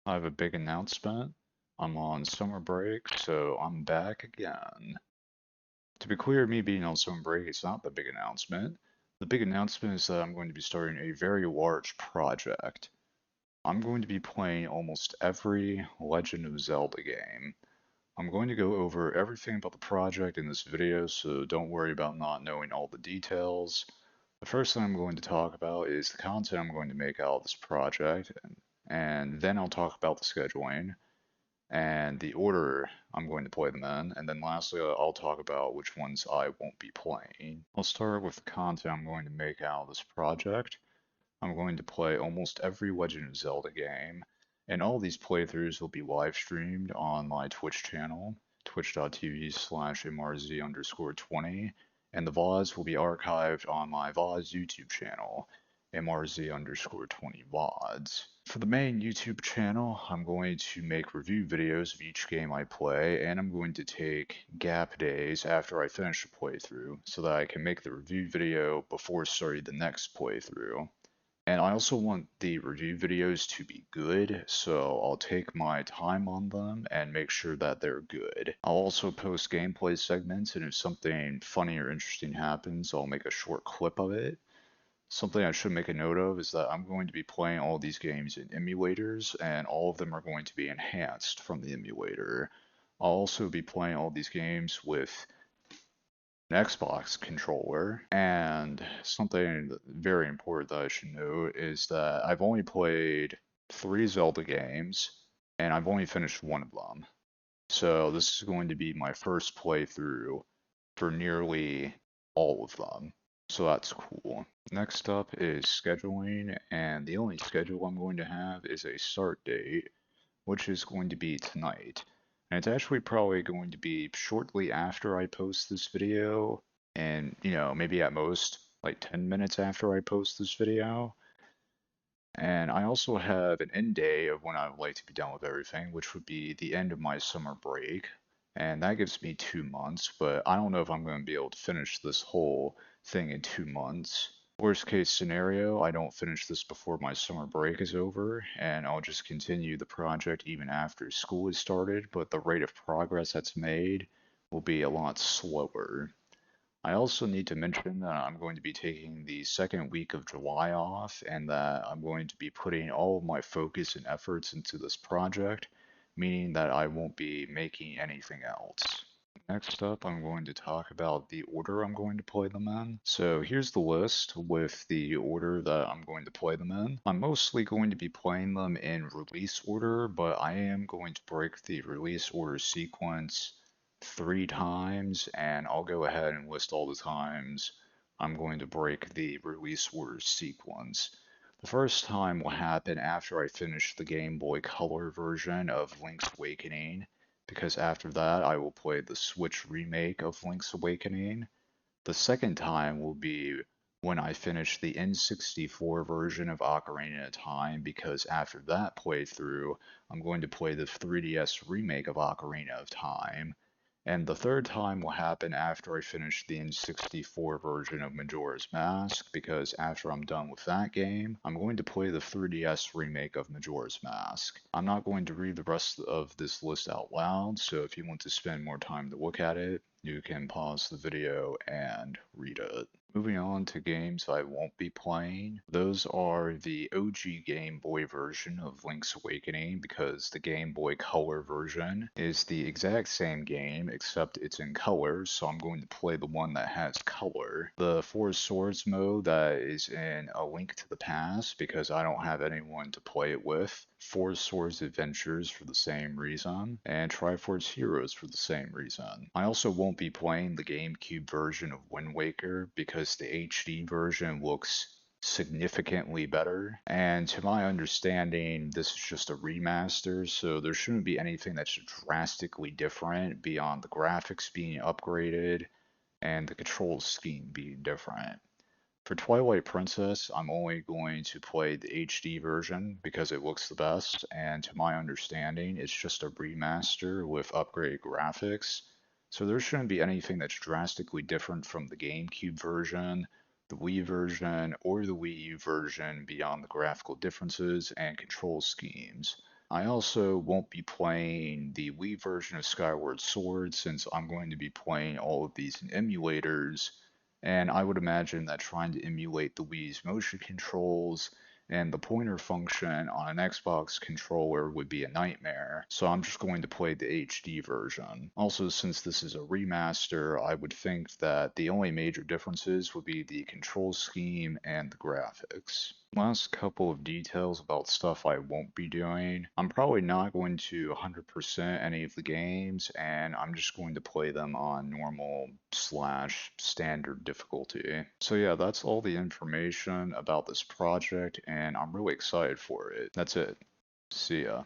I have a big announcement. I'm on summer break, so I'm back again. To be clear, me being on summer break is not the big announcement. The big announcement is that I'm going to be starting a very large project. I'm going to be playing almost every Legend of Zelda game. I'm going to go over everything about the project in this video, so don't worry about not knowing all the details. The first thing I'm going to talk about is the content I'm going to make out of this project, and then I'll talk about the scheduling and the order I'm going to play them in, and then lastly I'll talk about which ones I won't be playing. I'll start with the content I'm going to make out of this project. I'm going to play almost every Legend of Zelda game, and all these playthroughs will be live streamed on my Twitch channel, twitch.tv/mrz_20, and the VODs will be archived on my VODS YouTube channel, mrz_20 VODs. For the main YouTube channel, I'm going to make review videos of each game I play, and I'm going to take gap days after I finish a playthrough so that I can make the review video before starting the next playthrough. And I also want the review videos to be good, so I'll take my time on them and make sure that they're good. I'll also post gameplay segments, and if something funny or interesting happens, I'll make a short clip of it. Something I should make a note of is that I'm going to be playing all these games in emulators, and all of them are going to be enhanced from the emulator. I'll also be playing all these games with an Xbox controller, and something very important that I should note is that I've only played 3 Zelda games, and I've only finished one of them. So this is going to be my first playthrough for nearly all of them. So that's cool. Next up is scheduling, and the only schedule I'm going to have is a start date, which is going to be tonight. And it's actually probably going to be shortly after I post this video, and maybe at most like 10 minutes after I post this video. And I also have an end day of when I would like to be done with everything, which would be the end of my summer break. And that gives me 2 months, but I don't know if I'm going to be able to finish this whole thing in 2 months. Worst case scenario, I don't finish this before my summer break is over, and I'll just continue the project even after school is started, but the rate of progress that's made will be a lot slower. I also need to mention that I'm going to be taking the second week of July off, and that I'm going to be putting all of my focus and efforts into this project, meaning that I won't be making anything else. Next up, I'm going to talk about the order I'm going to play them in. So here's the list with the order that I'm going to play them in. I'm mostly going to be playing them in release order, but I am going to break the release order sequence 3 times, and I'll go ahead and list all the times I'm going to break the release order sequence. The first time will happen after I finish the Game Boy Color version of Link's Awakening, because after that I will play the Switch remake of Link's Awakening. The second time will be when I finish the N64 version of Ocarina of Time, because after that playthrough, I'm going to play the 3DS remake of Ocarina of Time. And the third time will happen after I finish the N64 version of Majora's Mask, because after I'm done with that game, I'm going to play the 3DS remake of Majora's Mask. I'm not going to read the rest of this list out loud, so if you want to spend more time to look at it, you can pause the video and read it. Moving on to games I won't be playing, those are the OG Game Boy version of Link's Awakening, because the Game Boy Color version is the exact same game except it's in color, so I'm going to play the one that has color. The Four Swords mode that is in A Link to the Past, because I don't have anyone to play it with, Four Swords Adventures for the same reason, and Triforce Heroes for the same reason. I also won't be playing the GameCube version of Wind Waker because the HD version looks significantly better, and to my understanding this is just a remaster, so there shouldn't be anything that's drastically different beyond the graphics being upgraded and the control scheme being different. For Twilight Princess, I'm only going to play the HD version because it looks the best, and to my understanding, it's just a remaster with upgraded graphics, so there shouldn't be anything that's drastically different from the GameCube version, the Wii version, or the Wii U version beyond the graphical differences and control schemes. I also won't be playing the Wii version of Skyward Sword since I'm going to be playing all of these in emulators, and I would imagine that trying to emulate the Wii's motion controls and the pointer function on an Xbox controller would be a nightmare, so I'm just going to play the HD version. Also, since this is a remaster, I would think that the only major differences would be the control scheme and the graphics. Last couple of details about stuff I won't be doing. I'm probably not going to 100% any of the games, and I'm just going to play them on normal slash standard difficulty. So yeah, that's all the information about this project, and I'm really excited for it. That's it. See ya.